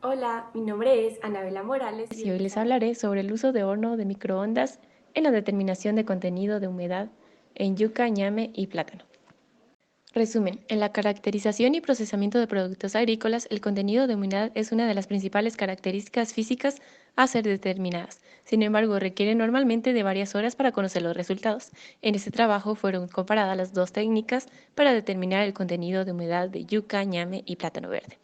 Hola, mi nombre es Anabela Morales y Y hoy hoy les les hablaré. hablaré sobre el uso de horno de microondas en la determinación de contenido de humedad en yuca, ñame y plátano. Resumen, en la caracterización y procesamiento de productos agrícolas, el contenido de humedad es una de las principales características físicas a ser determinadas. Sin embargo, requiere normalmente de varias horas para conocer los resultados. En este trabajo fueron comparadas las dos técnicas para determinar el contenido de humedad de yuca, ñame y plátano verde.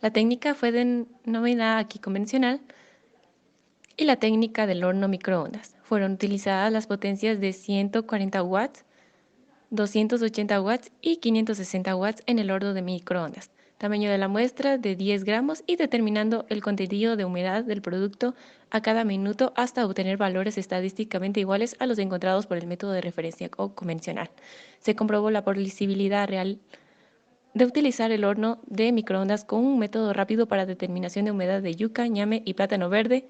La técnica fue denominada aquí convencional y la técnica del horno microondas. Fueron utilizadas las potencias de 140 watts, 280 watts y 560 watts en el horno de microondas. Tamaño de la muestra de 10 gramos y determinando el contenido de humedad del producto a cada minuto hasta obtener valores estadísticamente iguales a los encontrados por el método de referencia o convencional. Se comprobó la posibilidad real de utilizar el horno de microondas con un método rápido para determinación de humedad de yuca, ñame y plátano verde,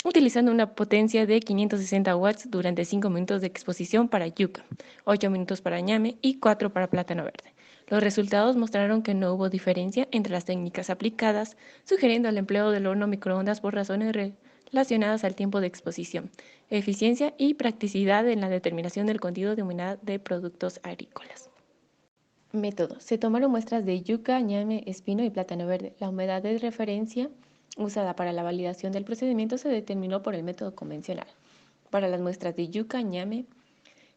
utilizando una potencia de 560 watts durante 5 minutos de exposición para yuca, 8 minutos para ñame y 4 para plátano verde. Los resultados mostraron que no hubo diferencia entre las técnicas aplicadas, sugiriendo el empleo del horno microondas por razones relacionadas al tiempo de exposición, eficiencia y practicidad en la determinación del contenido de humedad de productos agrícolas. Método. Se tomaron muestras de yuca, ñame, espino y plátano verde. La humedad de referencia usada para la validación del procedimiento se determinó por el método convencional. Para las muestras de yuca, ñame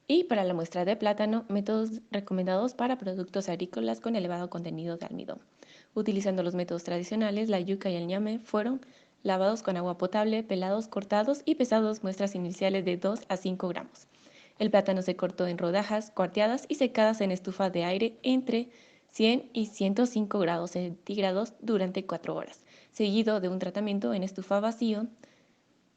y para la muestra de plátano, métodos recomendados para productos agrícolas con elevado contenido de almidón. Utilizando los métodos tradicionales, la yuca y el ñame fueron lavados con agua potable, pelados, cortados y pesados muestras iniciales de 2 a 5 gramos. El plátano se cortó en rodajas, cuarteadas y secadas en estufa de aire entre 100 y 105 grados centígrados durante 4 horas, seguido de un tratamiento en estufa vacío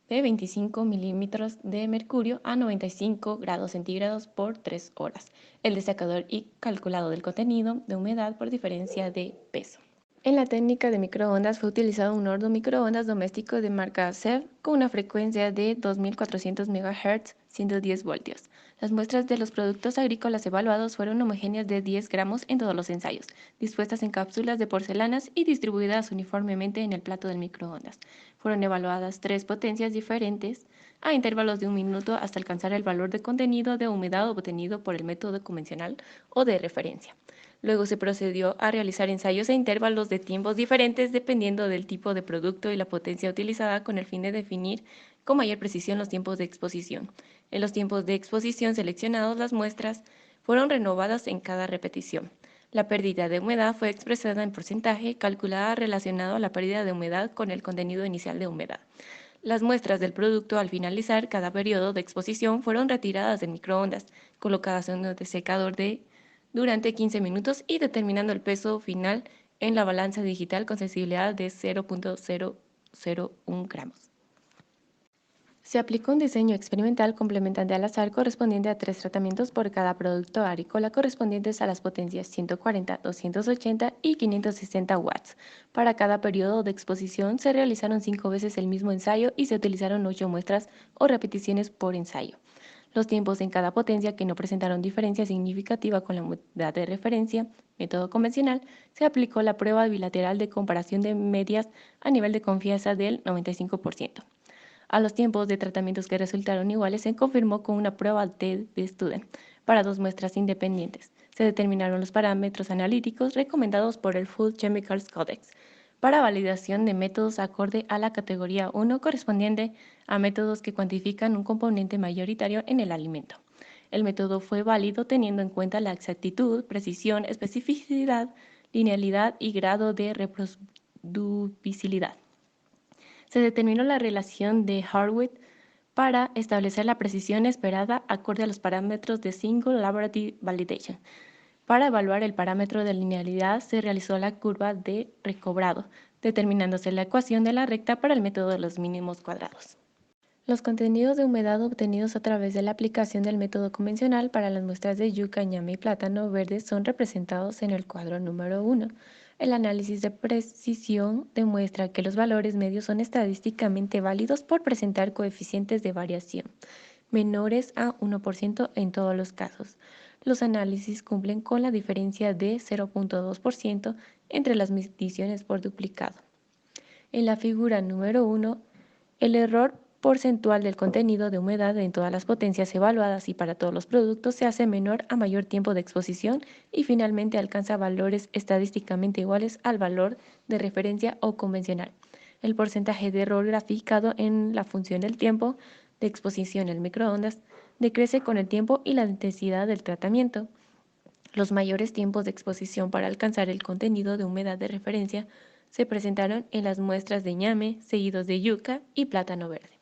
de 25 milímetros de mercurio a 95 grados centígrados por 3 horas. El destacador y calculado del contenido de humedad por diferencia de peso. En la técnica de microondas fue utilizado un horno microondas doméstico de marca SEV con una frecuencia de 2400 MHz, 110 voltios. Las muestras de los productos agrícolas evaluados fueron homogéneas de 10 gramos en todos los ensayos, dispuestas en cápsulas de porcelanas y distribuidas uniformemente en el plato del microondas. Fueron evaluadas 3 potencias diferentes a intervalos de 1 minuto hasta alcanzar el valor de contenido de humedad obtenido por el método convencional o de referencia. Luego se procedió a realizar ensayos a intervalos de tiempos diferentes dependiendo del tipo de producto y la potencia utilizada con el fin de definir con mayor precisión los tiempos de exposición. En los tiempos de exposición seleccionados, las muestras fueron renovadas en cada repetición. La pérdida de humedad fue expresada en porcentaje calculada relacionado a la pérdida de humedad con el contenido inicial de humedad. Las muestras del producto al finalizar cada periodo de exposición fueron retiradas del microondas, colocadas en un desecador durante 15 minutos y determinando el peso final en la balanza digital con sensibilidad de 0.001 gramos. Se aplicó un diseño experimental complementante al azar correspondiente a 3 tratamientos por cada producto agrícola correspondientes a las potencias 140, 280 y 560 watts. Para cada periodo de exposición se realizaron 5 veces el mismo ensayo y se utilizaron 8 muestras o repeticiones por ensayo. Los tiempos en cada potencia que no presentaron diferencia significativa con la unidad de referencia, método convencional, se aplicó la prueba bilateral de comparación de medias a nivel de confianza del 95%. A los tiempos de tratamientos que resultaron iguales se confirmó con una prueba de Student para 2 muestras independientes. Se determinaron los parámetros analíticos recomendados por el Food Chemicals Codex para validación de métodos acorde a la categoría 1 correspondiente a métodos que cuantifican un componente mayoritario en el alimento. El método fue válido teniendo en cuenta la exactitud, precisión, especificidad, linealidad y grado de reproducibilidad. Se determinó la relación de Harwood para establecer la precisión esperada acorde a los parámetros de Single Laboratory Validation. Para evaluar el parámetro de linealidad se realizó la curva de recobrado, determinándose la ecuación de la recta para el método de los mínimos cuadrados. Los contenidos de humedad obtenidos a través de la aplicación del método convencional para las muestras de yuca, ñame y plátano verde son representados en el cuadro número 1. El análisis de precisión demuestra que los valores medios son estadísticamente válidos por presentar coeficientes de variación menores a 1% en todos los casos. Los análisis cumplen con la diferencia de 0.2% entre las mediciones por duplicado. En la figura número 1, el error porcentual del contenido de humedad en todas las potencias evaluadas y para todos los productos se hace menor a mayor tiempo de exposición y finalmente alcanza valores estadísticamente iguales al valor de referencia o convencional. El porcentaje de error graficado en la función del tiempo de exposición en microondas decrece con el tiempo y la intensidad del tratamiento. Los mayores tiempos de exposición para alcanzar el contenido de humedad de referencia se presentaron en las muestras de ñame, seguidos de yuca y plátano verde.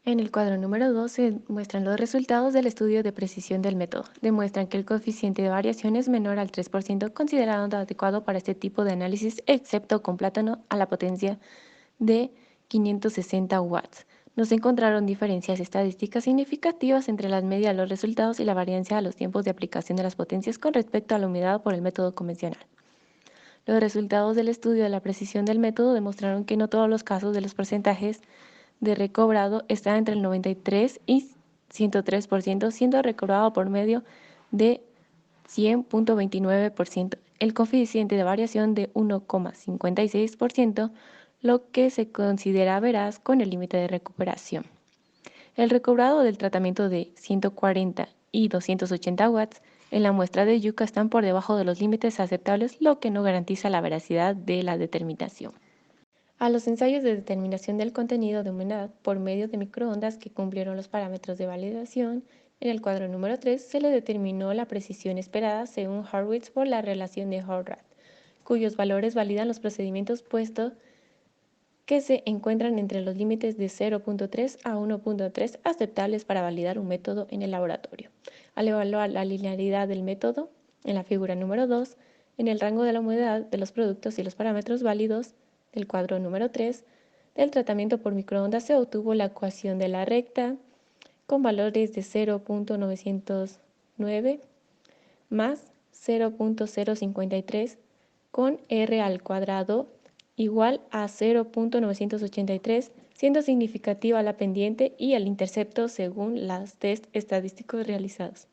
En el cuadro número 2 se muestran los resultados del estudio de precisión del método. Demuestran que el coeficiente de variación es menor al 3%, considerado adecuado para este tipo de análisis, excepto con plátano a la potencia de 560 watts. No se encontraron diferencias estadísticas significativas entre la media de los resultados y la variancia a los tiempos de aplicación de las potencias con respecto a la humedad por el método convencional. Los resultados del estudio de la precisión del método demostraron que no todos los casos de los porcentajes de recobrado está entre el 93 y 103%, siendo recobrado por medio de 100.29%, el coeficiente de variación de 1,56%, lo que se considera veraz con el límite de recuperación. El recobrado del tratamiento de 140 y 280 watts en la muestra de yuca están por debajo de los límites aceptables, lo que no garantiza la veracidad de la determinación. A los ensayos de determinación del contenido de humedad por medio de microondas que cumplieron los parámetros de validación, en el cuadro número 3 se le determinó la precisión esperada según Horwitz por la relación de Horvath, cuyos valores validan los procedimientos puesto que se encuentran entre los límites de 0.3 a 1.3 aceptables para validar un método en el laboratorio. Al evaluar la linealidad del método, en la figura número 2, en el rango de la humedad de los productos y los parámetros válidos del cuadro número 3, del tratamiento por microondas se obtuvo la ecuación de la recta con valores de 0.909 más 0.053 con R al cuadrado igual a 0.983, siendo significativa la pendiente y el intercepto según los test estadísticos realizados.